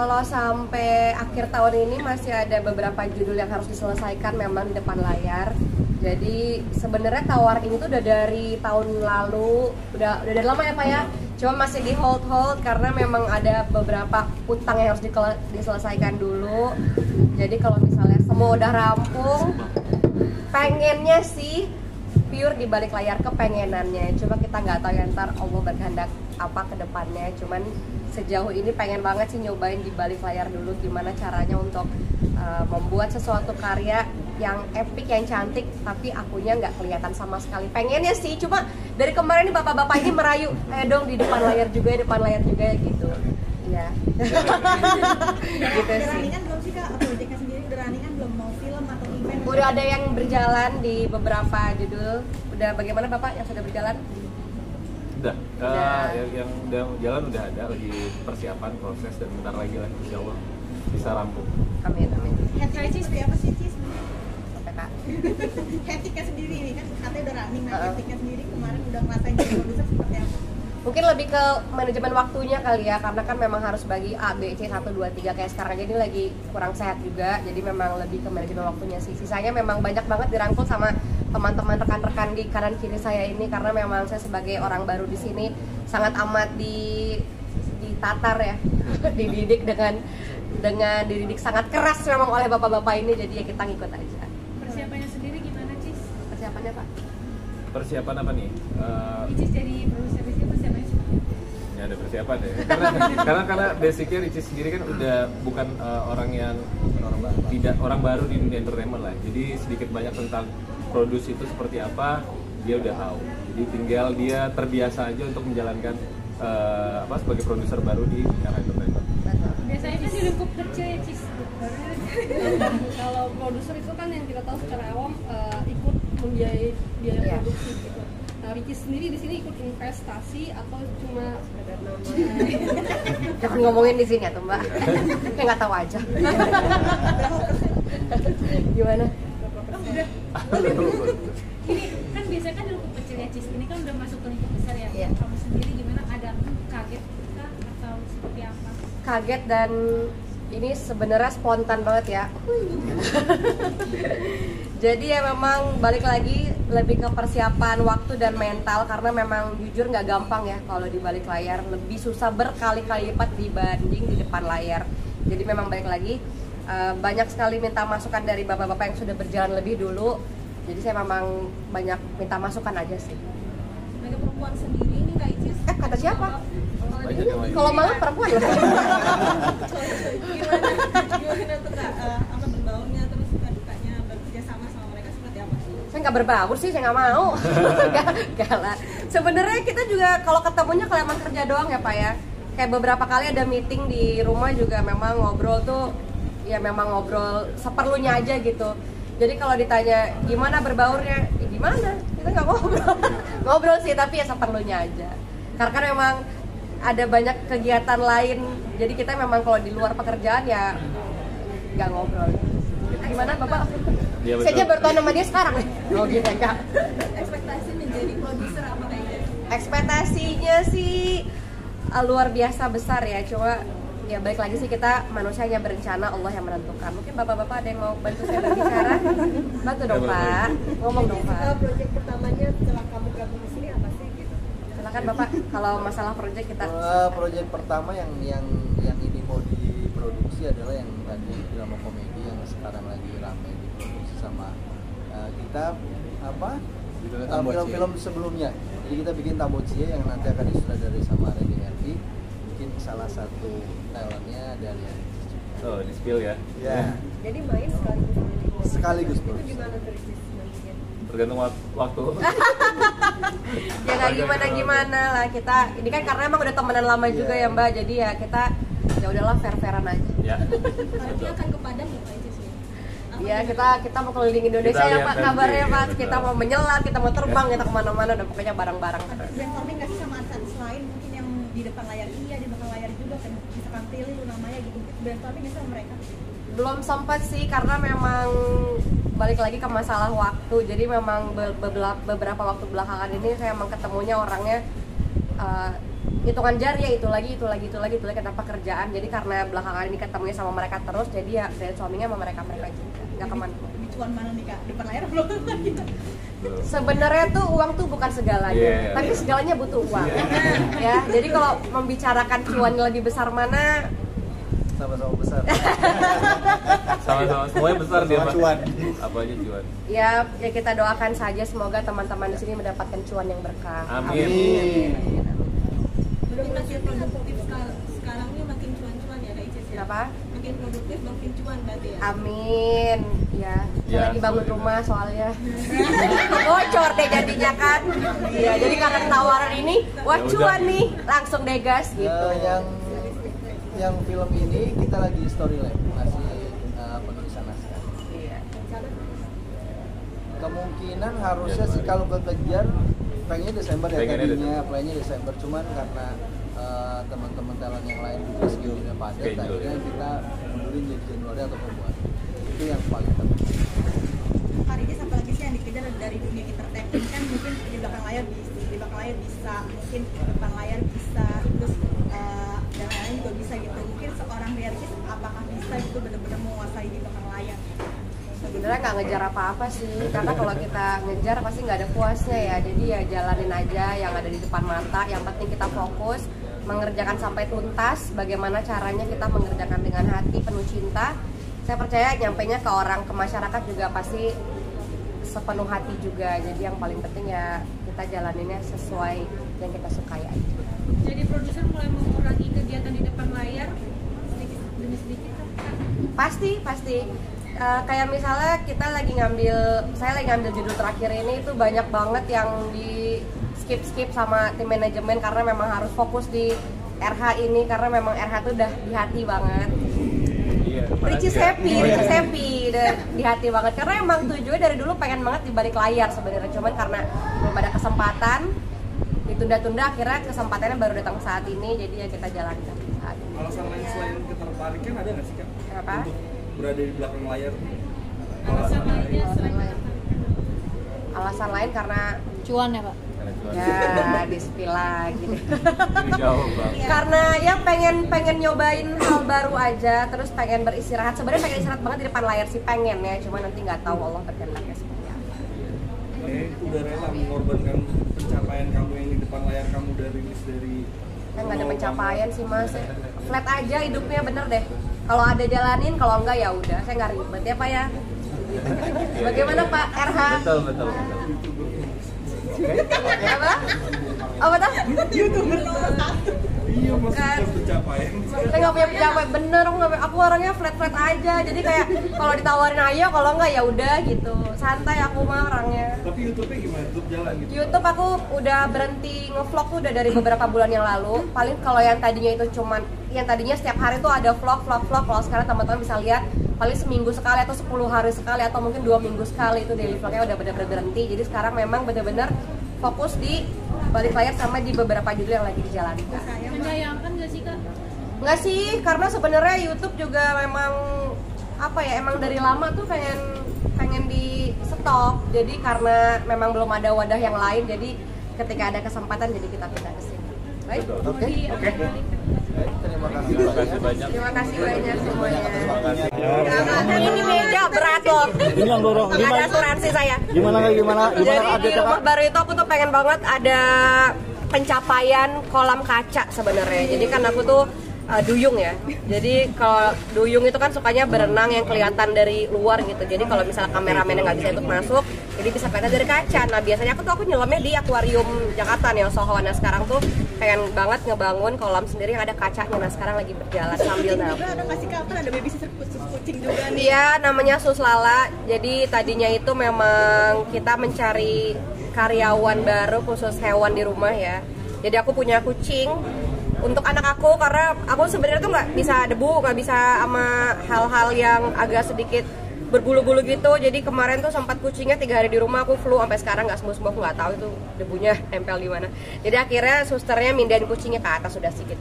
Kalau sampai akhir tahun ini masih ada beberapa judul yang harus diselesaikan memang di depan layar. Jadi sebenarnya Tawar ini tuh udah dari tahun lalu, udah dari lama ya Pak ya. Cuma masih di hold karena memang ada beberapa utang yang harus diselesaikan dulu. Jadi kalau misalnya semua udah rampung, pengennya sih pure di balik layar, kepengenannya. Cuma kita nggak tahu ya ntar Allah berkehendak apa ke depannya. Cuman sejauh ini pengen banget sih nyobain di balik layar dulu gimana caranya untuk membuat sesuatu karya yang epic, yang cantik, tapi akunya nggak kelihatan sama sekali. Pengennya sih, cuma dari kemarin nih bapak-bapak ini merayu, ayo dong di depan layar juga, depan layar juga gitu. Iya. Gitu sih. Runningan belum sih Kak? Proyeknya sendiri udah runningan belum, mau film atau event? Udah ada yang berjalan di beberapa judul. Udah bagaimana Bapak yang sudah berjalan? Udah. Yang udah jalan udah ada, lagi persiapan proses dan bentar lagi lah insya Allah bisa rampung. Amin, amin. Headline seperti apa sih Cis? Sampai Kak. Headline sendiri nih kan katanya udah running, nah headline sendiri kemarin udah ngerasain jadi produser seperti apa? Mungkin lebih ke manajemen waktunya kali ya, karena kan memang harus bagi A, B, C, 1, 2, 3 kayak sekarang aja ini lagi kurang sehat juga. Jadi memang lebih ke manajemen waktunya sih. Sisanya memang banyak banget dirangkul sama teman-teman rekan-rekan di kanan kiri saya ini, karena memang saya sebagai orang baru di sini sangat amat ditatar ya, dididik dengan dididik sangat keras memang oleh bapak-bapak ini, jadi ya kita ngikut aja. Persiapannya sendiri gimana Cis? Persiapannya Pak? Persiapan apa nih? Cis jadi produser di sini persiapannya seperti apa? Ya ada persiapan ya. Karena basicnya Ricis sendiri kan udah bukan orang yang orang baru di dunia entertainment lah. Jadi sedikit banyak tentang produce itu seperti apa dia udah tahu. Jadi tinggal dia terbiasa aja untuk menjalankan sebagai produser baru di era entertainment. Biasanya kan di lingkup kecil ya Cis. Kalau produser itu kan yang kita tahu secara awam ikut membiayai biaya produksi gitu. Nah, Ricis sendiri di sini ikut investasi atau cuma Jangan ngomongin di sini ya tuh Mbak. Kayak nggak tahu aja. Gimana? ini kan biasanya kan di lingkup kecil ya Cis. Ini kan udah masuk ke lingkup besar ya. Iya. Kamu sendiri gimana? Ada kaget kah atau seperti apa? Kaget dan ini sebenarnya spontan banget ya. Jadi ya memang balik lagi lebih ke persiapan waktu dan mental, karena memang jujur nggak gampang ya kalau di balik layar, lebih susah berkali-kali lipat dibanding di depan layar. Jadi memang balik lagi banyak sekali minta masukan dari bapak-bapak yang sudah berjalan lebih dulu. Jadi saya memang banyak minta masukan aja sih. Sebagai perempuan sendiri ini Kak Icis. Kata siapa? Banyak yang lagi. Kalau malah perempuan loh. Gimana tuh Kak? Apa berbaurnya terus dukanya bekerja sama mereka seperti apa? Saya nggak berbaur sih, saya nggak mau. Nggak lah. Sebenarnya kita juga kalau ketemunya kalau emang kerja doang ya Pak ya. Kayak beberapa kali ada meeting di rumah juga memang ngobrol tuh, ya memang ngobrol seperlunya aja gitu. Jadi kalau ditanya gimana berbaurnya, ya gimana? Kita nggak ngobrol. Ngobrol sih tapi ya seperlunya aja. Karena kan memang ada banyak kegiatan lain. Jadi kita memang kalau di luar pekerjaan ya nggak ngobrol. Gimana Bapak? Ya, Saya aja baru tahu nama dia sekarang. Oh gitu Kak. Ekspektasi menjadi produser apa kayaknya? Ekspektasinya sih luar biasa besar ya, cuma ya balik lagi sih kita manusia hanya berencana, Allah yang menentukan. Mungkin bapak-bapak ada yang mau bantu saya berbicara? Bantu dong Pak, ngomong dong Pak. Proyek pertamanya setelah kamu gabung di sini apa sih gitu? Silakan Bapak, kalau masalah proyek kita. Proyek pertama yang ini mau diproduksi adalah yang tadi drama komedi yang sekarang lagi ramai diproduksi sama kita film-film sebelumnya. Jadi kita bikin Tabocie yang nanti akan disutradari sama Randy Hervey. Mungkin salah satu talentnya dari Oh, di spill ya. ya. Jadi main Sekaligus itu produksi. gimana tuh nantinya? Tergantung waktu. Ya nggak gimana lah kita. Ini kan karena emang udah temenan lama juga ya Mbak. Jadi ya kita ya udahlah fair-fairan aja. Ya. Nanti akan ke Padang ya Pak Icis ya? Iya kita mau keliling Indonesia Kita ya lihat Pak, nanti. kabarnya Pak. Betul. Kita mau menyelam, kita mau terbang, kita kemana-mana, udah pokoknya bareng-bareng. Brainstorming nggak sih sama artis lain mungkin yang di depan layar iya, di belakang layar juga kan misalkan pilih lu namanya gitu, brainstorming nggak sih sama mereka? Belum sempat sih karena memang balik lagi ke masalah waktu. Jadi memang beberapa waktu belakangan ini saya emang ketemunya orangnya hitungan jari ya, itu lagi tanpa kerjaan. Jadi karena belakangan ini ketemunya sama mereka terus, jadi ya dari suaminya sama mereka juga nggak kemana. Lebih cuan mana nih Kak? Depan layar belum? Sebenarnya tuh uang tuh bukan segalanya, tapi segalanya butuh uang. Ya, jadi kalau membicarakan cuan yang lebih besar mana, sama-sama besar. Sama-sama semuanya besar dia Pak. Cuan. Apa aja cuan. ya kita doakan saja semoga teman-teman di sini mendapatkan cuan yang berkah. Amin. Belum makin produktif sekarang ini makin cuan-cuan ya Kak Icis ya? Kenapa? Makin produktif, makin cuan berarti ya? Amin. Ya, saya Ya, lagi bangun semoga. rumah soalnya. Bocor deh jadinya kan. Iya, jadi karena tawaran ini, wah Ya udah. cuan nih, langsung deh gas gitu. Yang film ini kita lagi storyline masih penulisan naskah. Iya. Kemungkinan harusnya sih kalau kekejar pengennya Desember ya, Pengennya tadinya plannya Desember, cuman karena teman-teman talent yang lain juga schedule-nya padat, Schedule, akhirnya ya. kita mundurin jadi Januari atau Februari. Itu yang paling penting. Kak Ricis apalagi sih yang dikejar dari dunia entertainment kan mungkin di belakang layar bisa, mungkin di depan layar bisa, terus dan lain juga bisa gitu. Mungkin seorang Ricis apakah bisa gitu benar-benar menguasai di belakang layar? Sebenarnya nggak ngejar apa-apa sih, karena kalau kita ngejar pasti nggak ada puasnya ya. Jadi ya jalanin aja yang ada di depan mata. Yang penting kita fokus mengerjakan sampai tuntas. Bagaimana caranya kita mengerjakan dengan hati penuh cinta. Saya percaya nyampainya ke orang, ke masyarakat juga pasti sepenuh hati juga. Jadi yang paling penting ya kita jalaninnya sesuai yang kita sukai aja. Jadi produser mulai mengurangi kegiatan di depan layar sedikit demi sedikit kan? Pasti. Kayak misalnya saya lagi ngambil judul terakhir ini itu banyak banget yang di skip sama tim manajemen karena memang harus fokus di RH ini karena memang RH itu udah di hati banget. Iya. Ricis happy, di hati banget karena emang tujuannya dari dulu pengen banget di balik layar sebenarnya, cuman karena belum ada kesempatan ditunda-tunda, akhirnya kesempatannya baru datang saat ini, jadi ya kita jalankan saat ini. Alasan lain selain ketertarikan ada nggak sih Kak? Kenapa? Untuk berada di belakang layar. Alasan lainnya selain Alasan lain karena Cuan ya Pak? Karena cuan. ya di-spill lagi deh. Ini jauh Bang. Karena ya pengen nyobain hal baru aja, terus pengen beristirahat. Sebenarnya pengen istirahat banget di depan layar sih, pengen ya, cuma nanti nggak tahu Allah berkehendaknya seperti apa. Udah rela mengorbankan pencapaian kamu yang di depan layar kamu dari rilis dari. Kan nggak ada pencapaian sih mas, flat aja hidupnya, bener deh. Kalau ada jalanin, kalau enggak ya udah, saya nggak ribet ya Pak ya. Bagaimana Pak RH? Betul. Apa? Apa tuh? YouTuber nomor 1. Iya Kan. maksudnya pencapaian. Saya nggak punya pencapaian, bener aku orangnya flat aja. Jadi kayak kalau ditawarin ayo, kalau enggak ya udah gitu. Santai aku mah orangnya. Tapi YouTube-nya gimana? YouTube jalan gitu. YouTube aku udah berhenti ngevlog tuh udah dari beberapa bulan yang lalu. Paling kalau yang tadinya itu cuman yang tadinya setiap hari tuh ada vlog. Kalau sekarang teman-teman bisa lihat paling seminggu sekali atau 10 hari sekali atau mungkin 2 minggu sekali itu daily vlognya udah bener-bener berhenti. Jadi sekarang memang bener-bener fokus di balik layar sama di beberapa judul yang lagi dijalankan. menyayangkan nggak sih Kak? Enggak sih, karena sebenarnya YouTube juga memang apa ya, emang dari lama tuh pengen di stop. Jadi karena memang belum ada wadah yang lain, jadi ketika ada kesempatan jadi kita pindah ke sini. Baik. Oke. Terima kasih. Terima kasih banyak. Terima kasih banyak semuanya. Terima kasih. Ini meja berat loh. Ini yang dorong. Nggak ada asuransi saya. Gimana Jadi di update rumah baru itu aku tuh pengen banget ada pencapaian kolam kaca sebenarnya. Jadi kan aku tuh duyung ya. Jadi kalau duyung itu kan sukanya berenang yang kelihatan dari luar gitu. Jadi kalau misalnya kameramennya nggak bisa ikut masuk, jadi bisa kelihatan dari kaca. Nah biasanya aku nyelamnya di akuarium Jakarta nih, Soho. Nah sekarang tuh pengen banget ngebangun kolam sendiri yang ada kacanya. Nah sekarang lagi berjalan sambil nabung. Ada nggak sih Kak? Kan ada babysitter khusus kucing juga nih. Iya, namanya Suslala. Jadi tadinya itu memang kita mencari karyawan baru khusus hewan di rumah ya. Jadi aku punya kucing untuk anak aku karena aku sebenarnya tuh nggak bisa debu, nggak bisa sama hal-hal yang agak sedikit berbulu-bulu gitu. Jadi kemarin tuh sempat kucingnya 3 hari di rumah, aku flu sampai sekarang nggak sembuh, aku nggak tahu itu debunya nempel di mana. Jadi akhirnya susternya mindahin kucingnya ke atas, sudah sih gitu.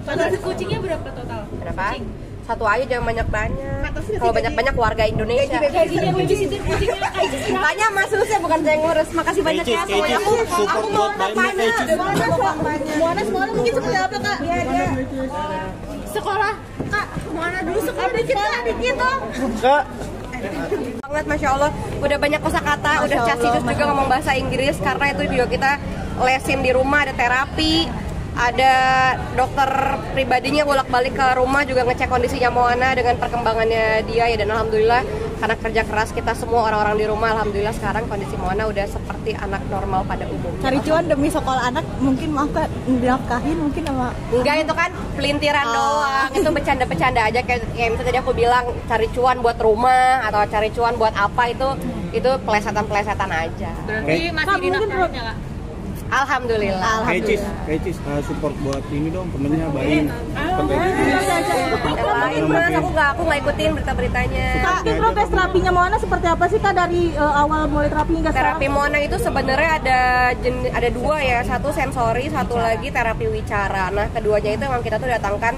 Total kucingnya berapa total? Berapa? Kucing. Satu aja, jangan banyak-banyak. Kata kalau banyak-banyak warga Indonesia. Tanya Mas Sus ya, bukan saya ngurus. Makasih banyak ya semuanya. Aku mau kampanye. Moana semalam mungkin seperti apa kak? Iya. Sekolah Kak, mana dulu sekolah dikit dong. Kak, Banget, Masya Allah, udah banyak kosakata, udah Cacisus juga ngomong bahasa Inggris karena itu juga kita lesin di rumah, ada terapi, ada dokter pribadinya bolak-balik ke rumah juga ngecek kondisinya Moana dengan perkembangannya dia ya, dan alhamdulillah karena kerja keras kita semua orang-orang di rumah, alhamdulillah sekarang kondisi Moana udah seperti anak normal pada umumnya. Cari cuan demi sekolah anak, mungkin maaf kak, dinafkahin mungkin sama. Enggak, itu kan pelintiran doang, itu bercanda-bercanda aja kayak misalnya tadi aku bilang cari cuan buat rumah atau cari cuan buat apa, itu pelesetan-pelesetan aja. Berarti masih dinafkahin ya kak? Alhamdulillah. Kayak Cis, support buat ini dong, temennya Baim. Yang lain mas, aku nggak ikutin berita-beritanya. Kak, proses terapinya Moana seperti apa sih kak dari awal mulai terapi hingga sekarang? Terapi Moana itu sebenarnya ada dua ya, satu sensori, satu lagi terapi wicara. Nah keduanya itu memang kita tuh datangkan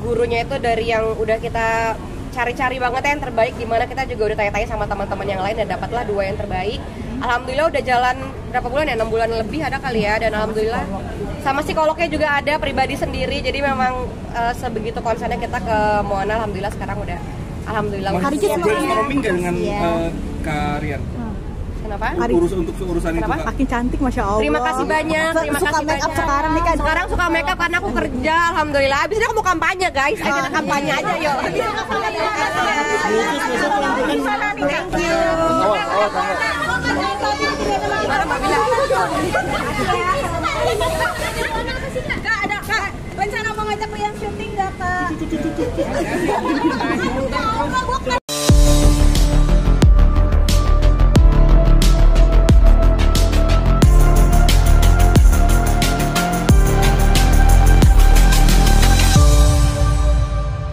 gurunya itu dari yang udah kita cari-cari banget yang terbaik, dimana kita juga udah tanya-tanya sama teman-teman yang lain dan dapatlah dua yang terbaik. Alhamdulillah udah jalan berapa bulan ya, 6 bulan lebih ada kali ya, dan alhamdulillah sama psikolognya juga ada pribadi sendiri, jadi memang sebegitu konsennya kita ke Moana, alhamdulillah sekarang udah alhamdulillah. Brainstorming gak dengan Kak Rian? Kenapa? Untuk urusan itu Kak? Makin cantik Masya Allah. Terima kasih banyak, terima Suka kasih make up banyak. sekarang nih kan? Sekarang suka make up karena aku kerja, alhamdulillah. Abis ini aku mau kampanye guys, ayo kita kampanye aja yuk. Thank you. Gimana Mbak Bila? Kak, ada kak rencana mau ngajak yang syuting gak kak?